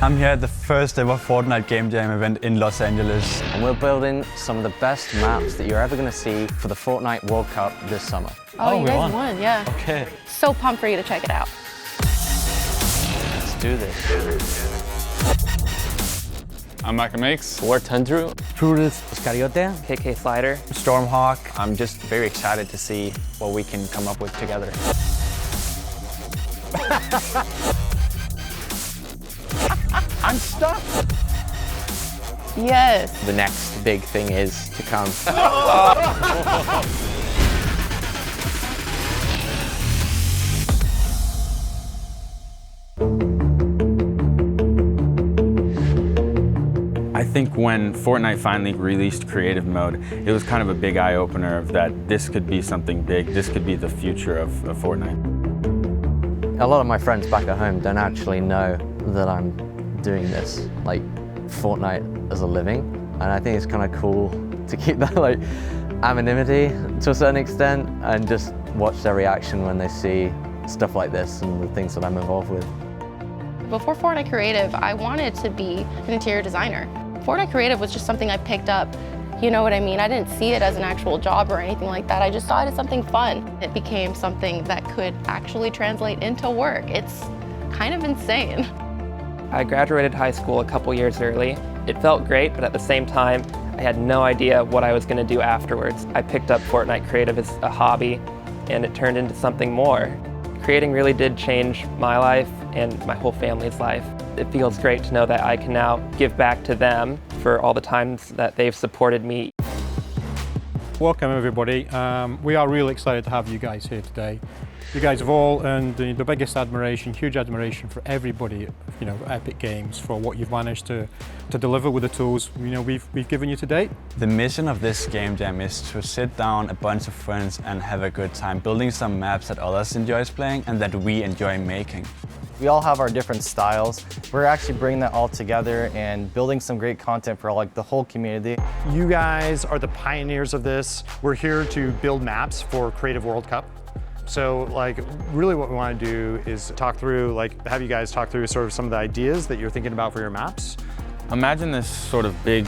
I'm here at the first ever Fortnite Game Jam event in Los Angeles. And we're building some of the best maps that you're ever going to see for the Fortnite World Cup this summer. Oh, you guys won, yeah. Okay. So pumped for you to check it out. Let's do this. I'm Mac and Makes. War Tundru. Prudith Iscariote. KK Slider. Stormhawk. I'm just very excited to see what we can come up with together. I'm stuck. Yes. The next big thing is to come. I think when Fortnite finally released creative mode, it was kind of a big eye-opener of that this could be something big, this could be the future of Fortnite. A lot of my friends back at home don't actually know that I'm doing this, like Fortnite as a living. And I think it's kind of cool to keep that like anonymity to a certain extent and just watch their reaction when they see stuff like this and the things that I'm involved with. Before Fortnite Creative, I wanted to be an interior designer. Fortnite Creative was just something I picked up, you know what I mean? I didn't see it as an actual job or anything like that. I just saw it as something fun. It became something that could actually translate into work. It's kind of insane. I graduated high school a couple years early. It felt great, but at the same time, I had no idea what I was going to do afterwards. I picked up Fortnite Creative as a hobby, and it turned into something more. Creating really did change my life and my whole family's life. It feels great to know that I can now give back to them for all the times that they've supported me. Welcome everybody. We are really excited to have you guys here today. You guys have all earned the biggest admiration, huge admiration for everybody, you know, Epic Games, for what you've managed to deliver with the tools, you know, we've given you today. The mission of this game jam is to sit down a bunch of friends and have a good time building some maps that others enjoy playing and that we enjoy making. We all have our different styles. We're actually bringing that all together and building some great content for like the whole community. You guys are the pioneers of this. We're here to build maps for Creative World Cup. So like really what we want to do is talk through, like have you guys talk through sort of some of the ideas that you're thinking about for your maps. Imagine this sort of big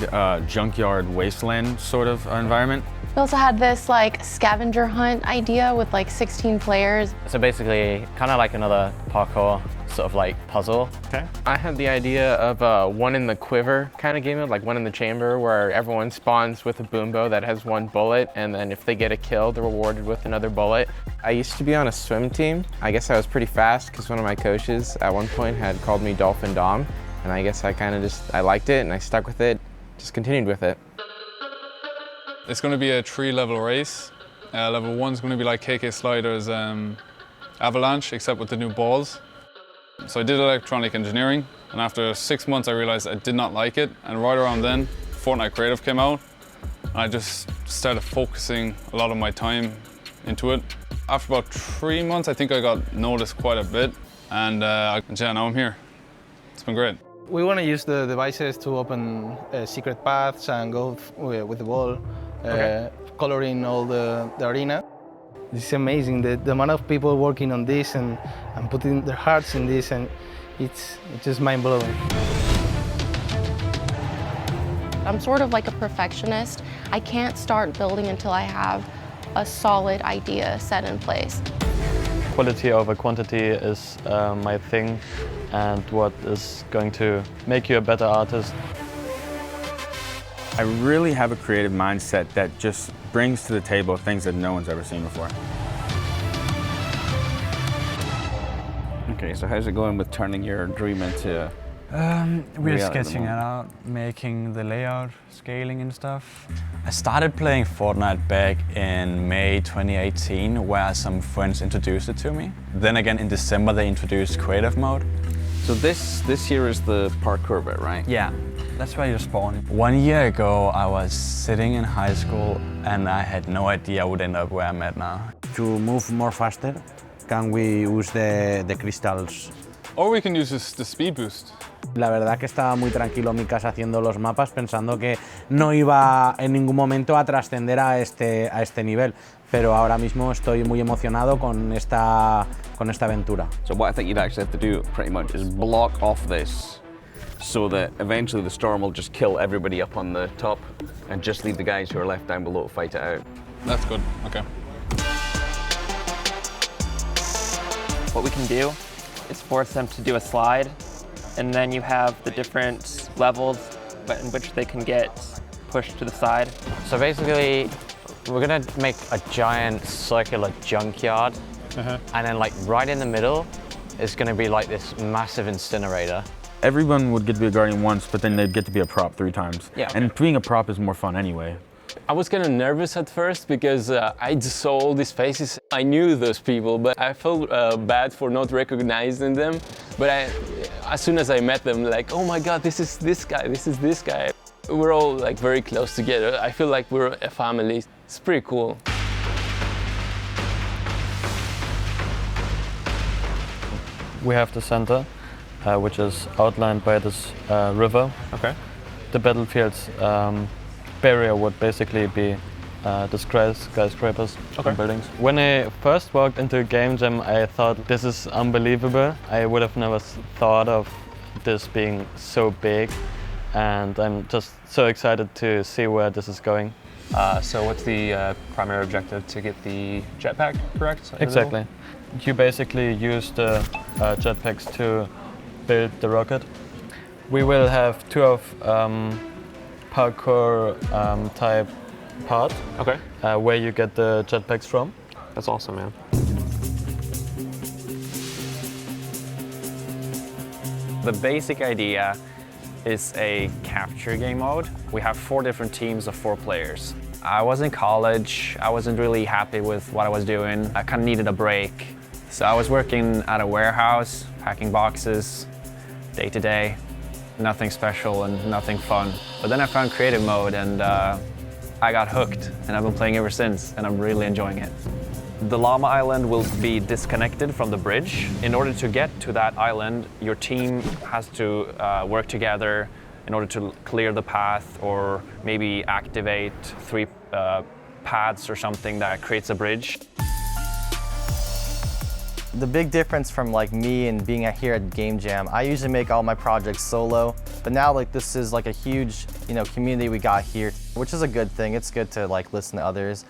junkyard wasteland sort of environment. We also had this like scavenger hunt idea with like 16 players. So basically, kind of like another parkour sort of like puzzle. Okay. I had the idea of one in the quiver kind of game, like one in the chamber, where everyone spawns with a boom bow that has one bullet, and then if they get a kill, they're rewarded with another bullet. I used to be on a swim team. I guess I was pretty fast because one of my coaches at one point had called me Dolphin Dom, and I guess I kind of I liked it and I stuck with it, just continued with it. It's going to be a 3-level race. Level 1 is going to be like KK Slider's Avalanche, except with the new balls. So I did electronic engineering, and after 6 months I realized I did not like it, and right around then Fortnite Creative came out, and I just started focusing a lot of my time into it. After about 3 months I think I got noticed quite a bit, and yeah, now I'm here. It's been great. We want to use the devices to open secret paths and go with the ball, coloring all the arena. It's amazing, the amount of people working on this and putting their hearts in this, and it's just mind-blowing. I'm sort of like a perfectionist. I can't start building until I have a solid idea set in place. Quality over quantity is my thing, and what is going to make you a better artist. I really have a creative mindset that just brings to the table things that no one's ever seen before. Okay, so how's it going with turning your dream into We're sketching it out, making the layout, scaling and stuff. I started playing Fortnite back in May 2018, where some friends introduced it to me. Then again in December they introduced creative mode. So this year is the parkour bit, right? Yeah, that's where you spawn. 1 year ago I was sitting in high school and I had no idea I would end up where I'm at now. To move more faster, can we use the crystals? Or we can use the speed boost. La verdad que estaba muy tranquilo mi casa haciendo los mapas, pensando que no iba en ningún momento a trascender a este nivel, pero ahora mismo estoy muy emocionado con esta aventura. So what I think you'd actually have to do pretty much is block off this so that eventually the storm will just kill everybody up on the top and just leave the guys who are left down below to fight it out. That's good, okay. What we can do is force them to do a slide, and then you have the different levels in which they can get pushed to the side. So basically, we're gonna make a giant circular junkyard, and then like right in the middle is gonna be like this massive incinerator. Everyone would get to be a guardian once, but then they'd get to be a prop 3 times. Yeah. And being a prop is more fun anyway. I was kind of nervous at first because I just saw all these faces. I knew those people, but I felt bad for not recognizing them. But as soon as I met them, like, oh my God, this is this guy, this is this guy. We're all like very close together. I feel like we're a family. It's pretty cool. We have the center, which is outlined by this river. Okay. The battlefield's barrier would basically be the skyscrapers and buildings. When I first walked into a game jam, I thought this is unbelievable. I would have never thought of this being so big, and I'm just so excited to see where this is going. So what's the primary objective? To get the jetpack, correct? Exactly. You basically use the jetpacks to build the rocket. We will have 2 of parkour type part. Okay. Where you get the jetpacks from. That's awesome, man. The basic idea is a capture game mode. We have 4 different teams of 4 players. I was in college. I wasn't really happy with what I was doing. I kind of needed a break. So I was working at a warehouse, packing boxes, day to day. Nothing special and nothing fun. But then I found creative mode and I got hooked, and I've been playing ever since, and I'm really enjoying it. The llama island will be disconnected from the bridge. In order to get to that island, your team has to work together in order to clear the path or maybe activate 3 pads or something that creates a bridge. The big difference from like me and being here at Game Jam, I usually make all my projects solo, but now like this is like a huge, community we got here, which is a good thing. It's good to like listen to others.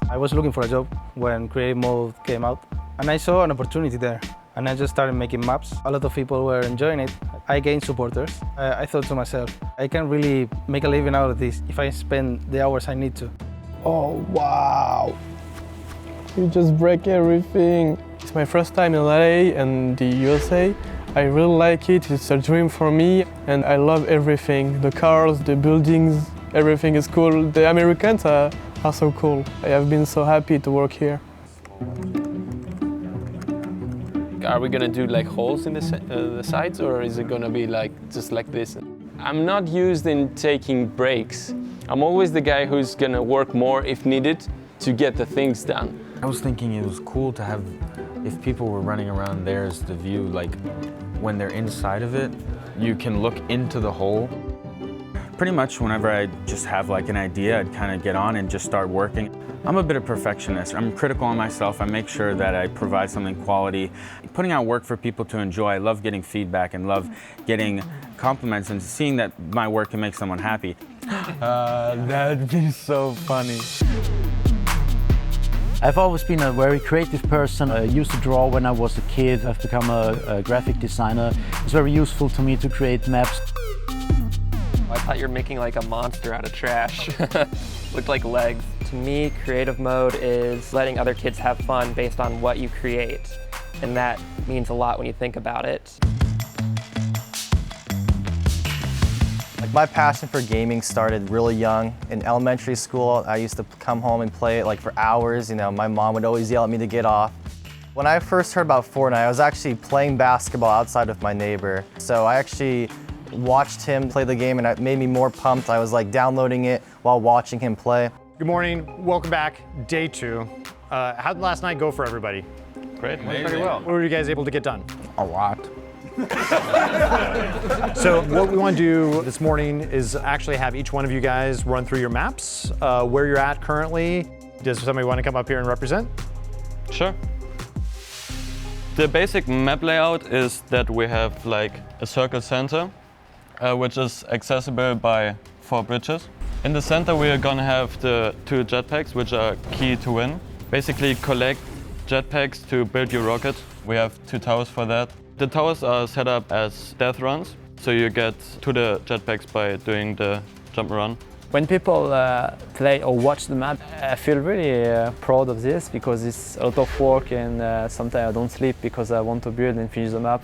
I was looking for a job when creative mode came out, and I saw an opportunity there, and I just started making maps. A lot of people were enjoying it. I gained supporters. I thought to myself, I can really make a living out of this if I spend the hours I need to. Oh, wow. You just break everything. It's my first time in LA and the USA. I really like it. It's a dream for me, and I love everything. The cars, the buildings, everything is cool. The Americans are so cool. I have been so happy to work here. Are we gonna do like holes in the sides, or is it gonna be like just like this? I'm not used in taking breaks. I'm always the guy who's gonna work more if needed to get the things done. I was thinking it was cool to have, if people were running around, there's the view, like when they're inside of it, you can look into the hole. Pretty much whenever I just have like an idea, I'd kind of get on and just start working. I'm a bit of a perfectionist. I'm critical on myself. I make sure that I provide something quality. Putting out work for people to enjoy. I love getting feedback and love getting compliments and seeing that my work can make someone happy. That'd be so funny. I've always been a very creative person. I used to draw when I was a kid. I've become a graphic designer. It's very useful to me to create maps. I thought you were making like a monster out of trash. Looked like legs. To me, creative mode is letting other kids have fun based on what you create. And that means a lot when you think about it. Like my passion for gaming started really young. In elementary school, I used to come home and play it like for hours. My mom would always yell at me to get off. When I first heard about Fortnite, I was actually playing basketball outside with my neighbor. So I actually watched him play the game, and it made me more pumped. I was like downloading it while watching him play. Good morning, welcome back, day 2. How did last night go for everybody? Great, pretty well. What were you guys able to get done? A lot. So what we want to do this morning is actually have each one of you guys run through your maps, where you're at currently. Does somebody want to come up here and represent? Sure. The basic map layout is that we have like a circle center, which is accessible by 4 bridges. In the center we are gonna have the 2 jetpacks, which are key to win. Basically collect jetpacks to build your rocket. We have 2 towers for that. The towers are set up as death runs, so you get to the jetpacks by doing the jump run. When people play or watch the map, I feel really proud of this because it's a lot of work and sometimes I don't sleep because I want to build and finish the map.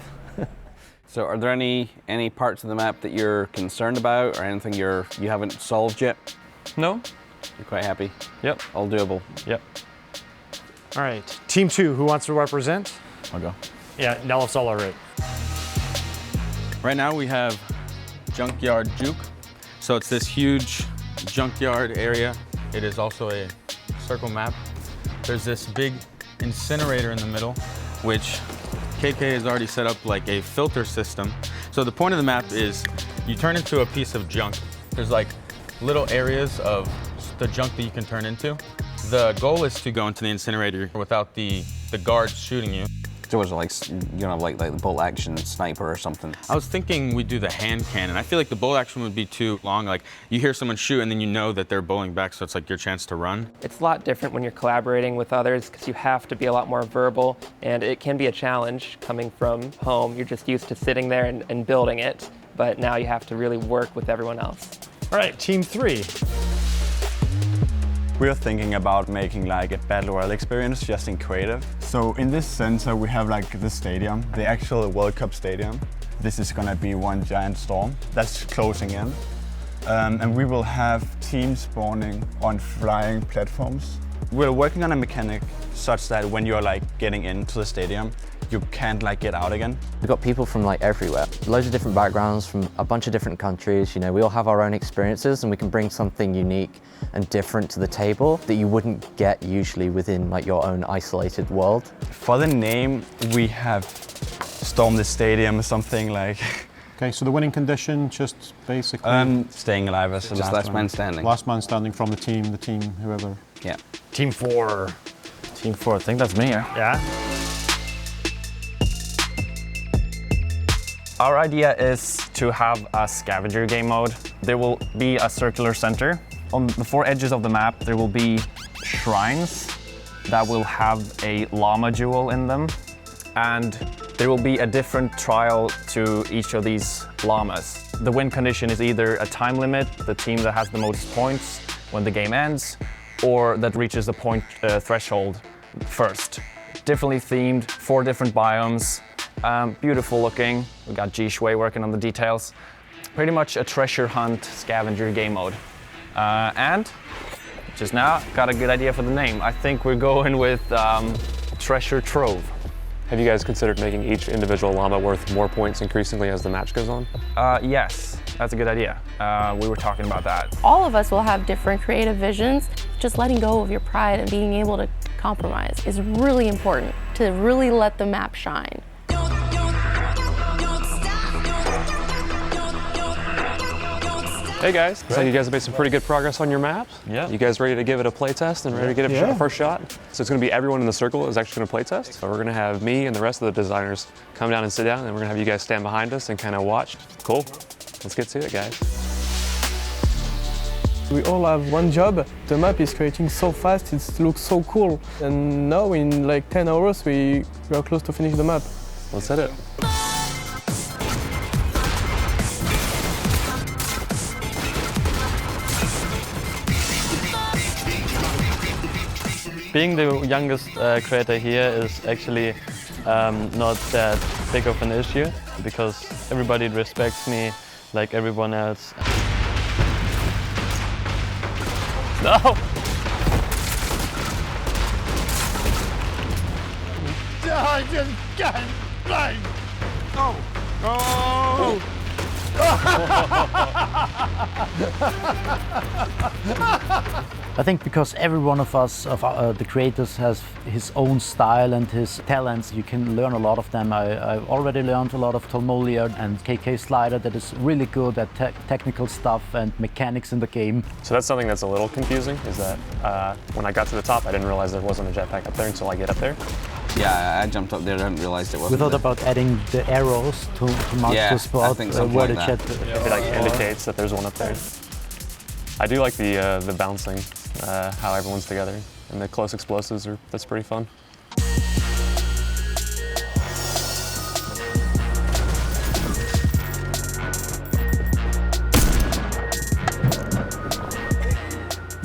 So are there any parts of the map that you're concerned about or anything you haven't solved yet? No. You're quite happy? Yep. All doable? Yep. All right, Team 2, who wants to represent? I'll go. Yeah, Nellis, all right. Right now we have Junkyard Juke. So it's this huge junkyard area. It is also a circle map. There's this big incinerator in the middle, which KK has already set up like a filter system. So the point of the map is you turn into a piece of junk. There's like little areas of the junk that you can turn into. The goal is to go into the incinerator without the guards shooting you. So was it like, you know, like the bolt action sniper or something? I was thinking we'd do the hand cannon. I feel like the bolt action would be too long. Like you hear someone shoot and then you know that they're bowling back, so it's like your chance to run. It's a lot different when you're collaborating with others because you have to be a lot more verbal, and it can be a challenge coming from home. You're just used to sitting there and building it, but now you have to really work with everyone else. All right, Team 3. We're thinking about making like a Battle Royale experience just in creative. So in this center we have like the stadium, the actual World Cup stadium. This is gonna be one giant storm that's closing in. And we will have teams spawning on flying platforms. We're working on a mechanic such that when you're like getting into the stadium, you can't like get out again. We've got people from like everywhere, loads of different backgrounds from a bunch of different countries. You know, we all have our own experiences and we can bring something unique and different to the table that you wouldn't get usually within like your own isolated world. For the name, we have Storm the Stadium or something like. Okay, so the winning condition, just basically... staying alive as the last man standing. Last man standing from the team, whoever. Yeah. Team 4. Team 4, I think that's me. Yeah? Our idea is to have a scavenger game mode. There will be a circular center. On the 4 edges of the map, there will be shrines that will have a llama jewel in them. And there will be a different trial to each of these llamas. The win condition is either a time limit, the team that has the most points when the game ends, or that reaches the point threshold first. Differently themed, 4 different biomes. Beautiful looking. We got G Shui working on the details. Pretty much a treasure hunt scavenger game mode. And just now got a good idea for the name. I think we're going with Treasure Trove. Have you guys considered making each individual llama worth more points increasingly as the match goes on? Yes, that's a good idea. We were talking about that. All of us will have different creative visions. Just letting go of your pride and being able to compromise is really important to really let the map shine. Hey guys, so you guys have made some pretty good progress on your map. Yeah. You guys ready to give it a play test and ready to get a first shot? So it's going to be everyone in the circle is actually going to play test. So we're going to have me and the rest of the designers come down and sit down, and we're going to have you guys stand behind us and kind of watch. Cool. Let's get to it, guys. We all have one job. The map is creating so fast, it looks so cool. And now in like 10 hours, we are close to finish the map. Let's hit it. Being the youngest creator here is actually not that big of an issue because everybody respects me like everyone else. No! I just got blind. Oh! Oh! I think because every one of us, the creators, has his own style and his talents, you can learn a lot of them. I've already learned a lot of Tolmolier and KK Slider that is really good at technical stuff and mechanics in the game. So that's something that's a little confusing, is that when I got to the top, I didn't realize there wasn't a jetpack up there until I get up there. Yeah, I jumped up there, I didn't realise it wasn't. We thought about adding the arrows to mark the spot where the jet. It like indicates that there's one up there. I do like the bouncing, how everyone's together, and the close explosives that's pretty fun.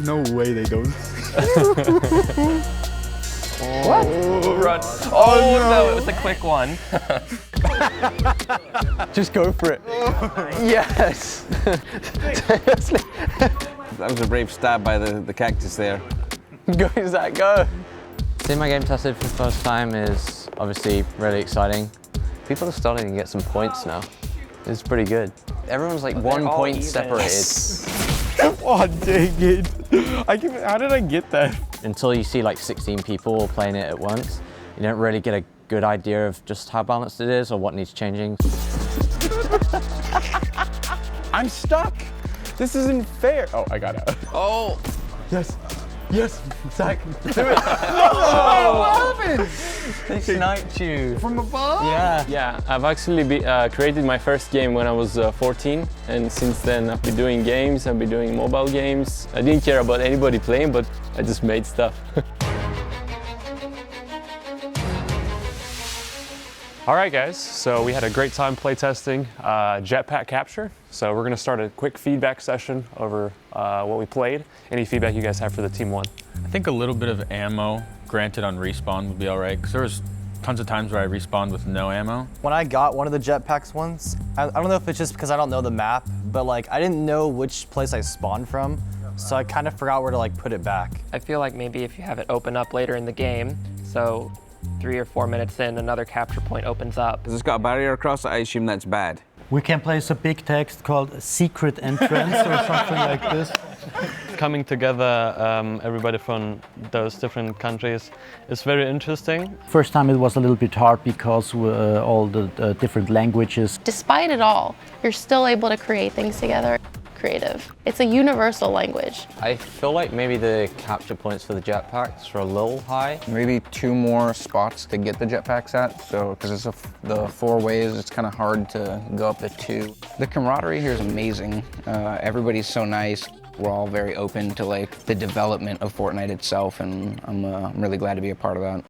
No way they don't. What? Run. Oh no, it was a quick one. Just go for it. Yes! Seriously. That was a brave stab by the cactus there. Go, Zach, go! Seeing my game tested for the first time is obviously really exciting. People are starting to get some points now. It's pretty good. Everyone's like 1 point separated. Yes. Oh, dang it. How did I get that? Until you see like 16 people playing it at once, you don't really get a good idea of just how balanced it is or what needs changing. I'm stuck. This isn't fair. Oh, I got it. Oh. Yes. Yes, Zach. Do it. No! What happened? They sniped you. From above? Yeah. Yeah, I've actually created my first game when I was 14, and since then I've been doing games, I've been doing mobile games. I didn't care about anybody playing, but I just made stuff. All right, guys, so we had a great time playtesting Jetpack Capture. So we're gonna start a quick feedback session over what we played. Any feedback you guys have for the Team 1? I think a little bit of ammo granted on respawn would be all right, because there was tons of times where I respawned with no ammo. When I got one of the jetpacks once, I don't know if it's just because I don't know the map, but like I didn't know which place I spawned from, so I kind of forgot where to like put it back. I feel like maybe if you have it open up later in the game, so 3 or 4 minutes in, another capture point opens up. Because it's got a barrier across it, I assume that's bad. We can place a big text called secret entrance or something like this. Coming together, everybody from those different countries, is very interesting. First time it was a little bit hard because all the different languages. Despite it all, you're still able to create things together. Creative. It's a universal language. I feel like maybe the capture points for the jetpacks are a little high. Maybe 2 more spots to get the jetpacks at, so because it's the 4 ways, it's kind of hard to go up to 2. The camaraderie here is amazing. Everybody's so nice. We're all very open to like the development of Fortnite itself, and I'm really glad to be a part of that.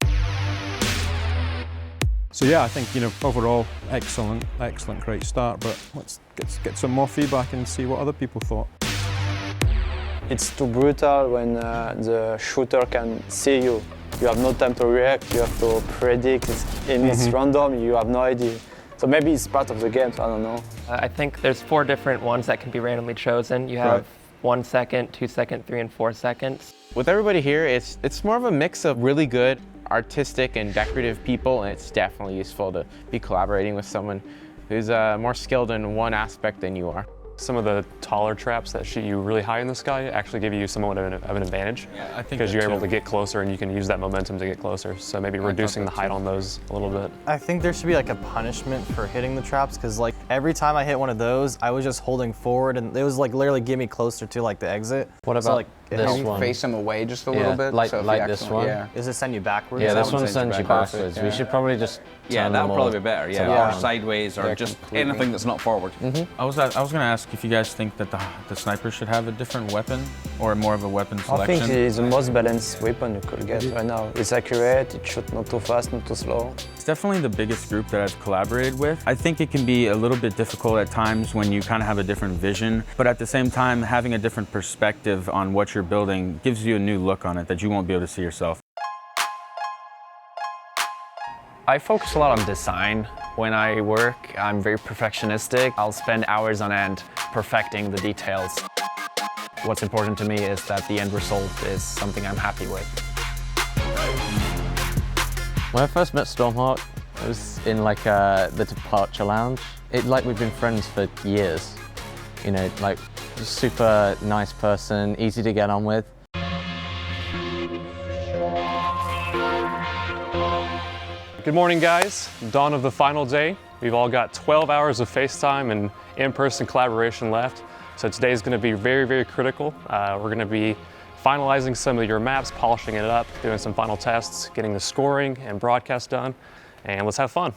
So yeah, I think, overall, excellent, great start, but let's get some more feedback and see what other people thought. It's too brutal when the shooter can see you. You have no time to react, you have to predict, it's random, you have no idea. So maybe it's part of the game, so I don't know. I think there's 4 different ones that can be randomly chosen. You have 1 second, 2 seconds, 3 and 4 seconds. With everybody here, it's more of a mix of really good artistic and decorative people, and it's definitely useful to be collaborating with someone who's more skilled in one aspect than you are. Some of the taller traps that shoot you really high in the sky actually give you somewhat of an advantage. Yeah, I think because you're able to get closer and you can use that momentum to get closer. So maybe reducing the height on those a little bit. I think there should be like a punishment for hitting the traps, because like every time I hit one of those, I was just holding forward and it was like literally getting me closer to like the exit. What about so, like, this one? Face them away just a little bit. Like, so like this one? Yeah. Does it send you backwards? Yeah, this one sends you backwards. Yeah. We should probably just Yeah, turn that them would all probably be better, to yeah. Or one. sideways, or just anything that's not forward. I was gonna ask if you guys think that the sniper should have a different weapon, or more of a weapon selection. I think it's the most balanced weapon you could get right now. It's accurate, it shoots not too fast, not too slow. It's definitely the biggest group that I've collaborated with. I think it can be a little bit difficult at times when you kind of have a different vision, but at the same time, having a different perspective on what you're building gives you a new look on it that you won't be able to see yourself. I focus a lot on design. When I work, I'm very perfectionistic. I'll spend hours on end perfecting the details. What's important to me is that the end result is something I'm happy with. When I first met Stormhawk, it was in like the departure lounge. Like we've been friends for years. Like super nice person, easy to get on with. Good morning, guys. Dawn of the final day. We've all got 12 hours of FaceTime and in-person collaboration left. So today's gonna be very, very critical. We're gonna be finalizing some of your maps, polishing it up, doing some final tests, getting the scoring and broadcast done, and let's have fun.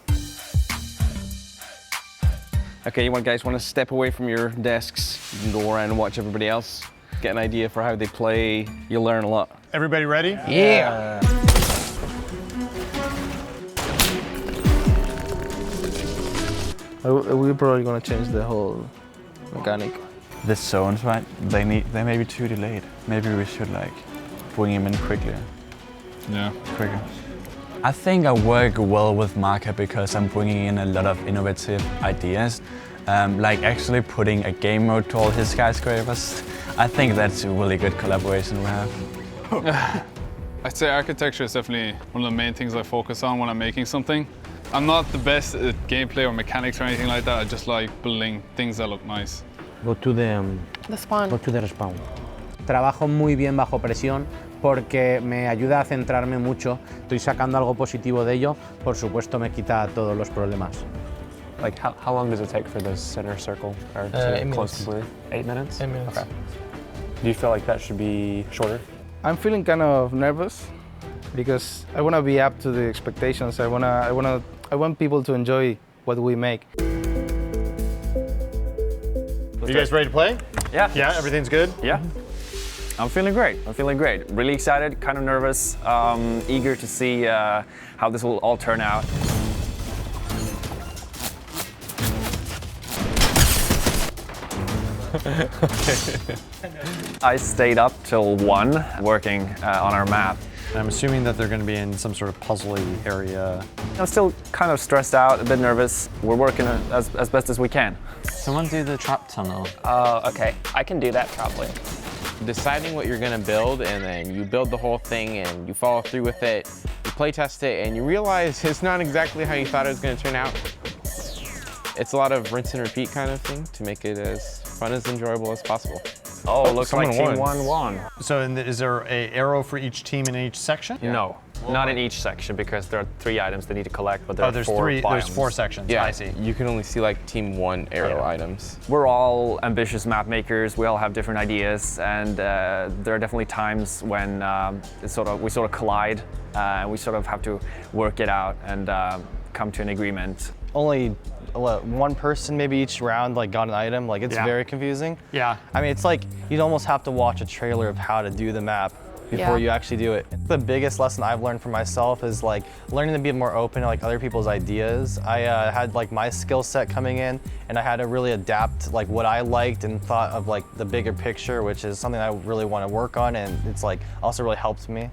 Okay, you guys want to step away from your desks. You can go around and watch everybody else, get an idea for how they play. You'll learn a lot. Everybody ready? Yeah. We're probably gonna change the whole mechanic. The zones, right? They may be too delayed. Maybe we should like bring him in quickly. Yeah. Quicker. I think I work well with Marka because I'm bringing in a lot of innovative ideas. Like actually putting a game mode to all his skyscrapers. I think that's a really good collaboration we have. I'd say architecture is definitely one of the main things I focus on when I'm making something. I'm not the best at gameplay or mechanics or anything like that. I just like building things that look nice. Go to the spawn. Go to the respawn. Trabajo muy bien bajo presión porque me ayuda a centrarme mucho. Estoy sacando algo positivo de ello. Por supuesto me quita todos los problemas. Like how long does it take for the center circle? Or 8 close minutes. to 8 minutes? 8 minutes. Okay. Do you feel like that should be shorter? I'm feeling kind of nervous because I want to be up to the expectations. I want people to enjoy what we make. You guys ready to play? Yeah. Yeah, everything's good? Yeah. I'm feeling great. I'm feeling great. Really excited, kind of nervous, eager to see how this will all turn out. I stayed up till 1 working on our map. I'm assuming that they're going to be in some sort of puzzly area. I'm still kind of stressed out, a bit nervous. We're working as best as we can. Someone do the trap tunnel. Okay, I can do that probably. Deciding what you're gonna build, and then you build the whole thing and you follow through with it, you play test it, and you realize it's not exactly how you thought it was gonna turn out. It's a lot of rinse and repeat kind of thing to make it as fun as enjoyable as possible. Oh, looks like Team 1 won. So is there an arrow for each team in each section? No, not in each section because there are 3 items they need to collect, but there are there's 4 3. biomes. There's 4 sections. Yeah, I see. You can only see like Team 1 arrow items. We're all ambitious map makers. We all have different ideas, and there are definitely times when we sort of collide, and we sort of have to work it out and come to an agreement. Only one person maybe each round like got an item. Like it's very confusing. Yeah. I mean, it's like you'd almost have to watch a trailer of how to do the map before you actually do it. The biggest lesson I've learned for myself is like learning to be more open to like other people's ideas. I had like my skill set coming in, and I had to really adapt like what I liked and thought of like the bigger picture, which is something I really want to work on, and it's like also really helped me.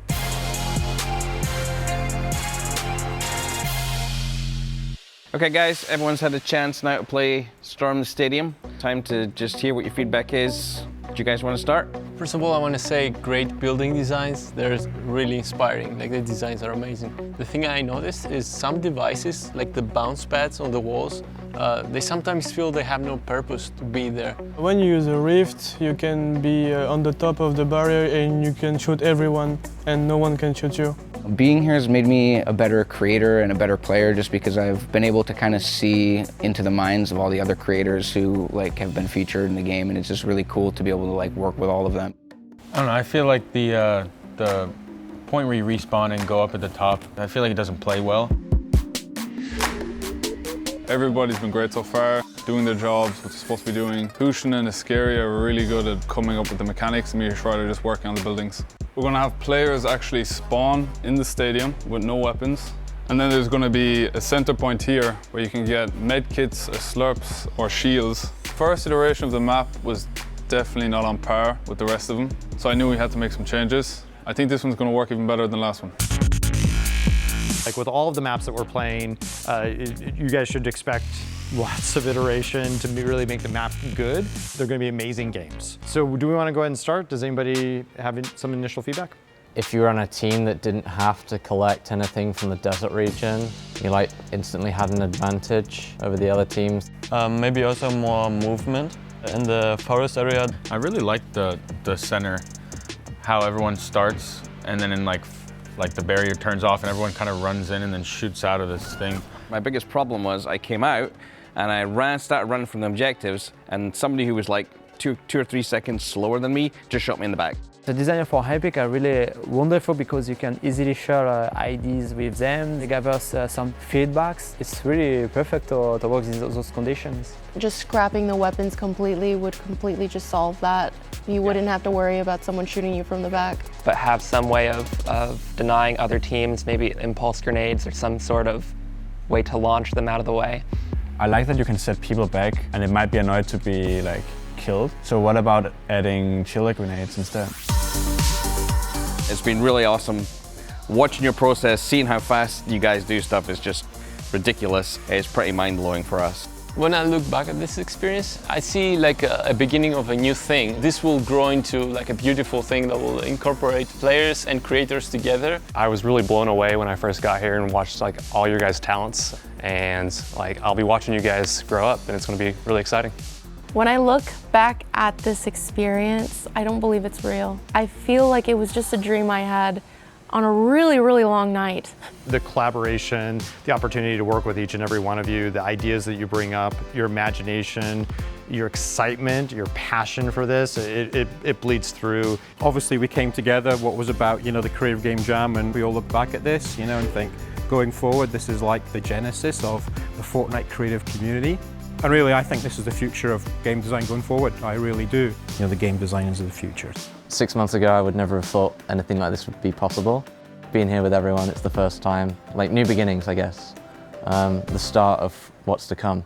Okay guys, everyone's had a chance now to play Storm the Stadium. Time to just hear what your feedback is. Do you guys want to start? First of all, I want to say great building designs. They're really inspiring. Like the designs are amazing. The thing I noticed is some devices, like the bounce pads on the walls, they sometimes feel they have no purpose to be there. When you use a rift, you can be on the top of the barrier and you can shoot everyone and no one can shoot you. Being here has made me a better creator and a better player just because I've been able to kind of see into the minds of all the other creators who like have been featured in the game, and it's just really cool to be able to like work with all of them. I don't know, I feel like the point where you respawn and go up at the top, I feel like it doesn't play well. Everybody's been great so far, doing their jobs, what they're supposed to be doing. Hushin and Ascaria are really good at coming up with the mechanics, and me and Schreider just working on the buildings. We're going to have players actually spawn in the stadium with no weapons. And then there's going to be a center point here where you can get med kits, slurps, or shields. First iteration of the map was definitely not on par with the rest of them, so I knew we had to make some changes. I think this one's going to work even better than the last one. Like with all of the maps that we're playing, you guys should expect lots of iteration to really make the map good. They're going to be amazing games. So do we want to go ahead and start? Does anybody have some initial feedback? If you were on a team that didn't have to collect anything from the desert region, you like instantly had an advantage over the other teams. Maybe also more movement in the forest area. I really like the center, how everyone starts and then in like the barrier turns off and everyone kind of runs in and then shoots out of this thing. My biggest problem was I came out and I started running from the objectives, and somebody who was like two or three seconds slower than me just shot me in the back. The designers for Epic are really wonderful because you can easily share ideas with them. They give us some feedbacks. It's really perfect to work in those conditions. Just scrapping the weapons completely would completely just solve that. You wouldn't have to worry about someone shooting you from the back. But have some way of denying other teams, maybe impulse grenades or some sort of way to launch them out of the way. I like that you can set people back and it might be annoyed to be like killed. So what about adding chiller grenades instead? It's been really awesome. Watching your process, seeing how fast you guys do stuff is just ridiculous. It's pretty mind-blowing for us. When I look back at this experience, I see like a beginning of a new thing. This will grow into like a beautiful thing that will incorporate players and creators together. I was really blown away when I first got here and watched like all your guys' talents, and like I'll be watching you guys grow up, and it's going to be really exciting. When I look back at this experience, I don't believe it's real. I feel like it was just a dream I had on a really, really long night. The collaboration, the opportunity to work with each and every one of you, the ideas that you bring up, your imagination, your excitement, your passion for this, it bleeds through. Obviously we came together, what was about, the Creative Game Jam, and we all look back at this, and think, going forward, this is like the genesis of the Fortnite creative community. And really, I think this is the future of game design going forward. I really do. The game designers of the future. 6 months ago, I would never have thought anything like this would be possible. Being here with everyone, it's the first time, like new beginnings, I guess. The start of what's to come.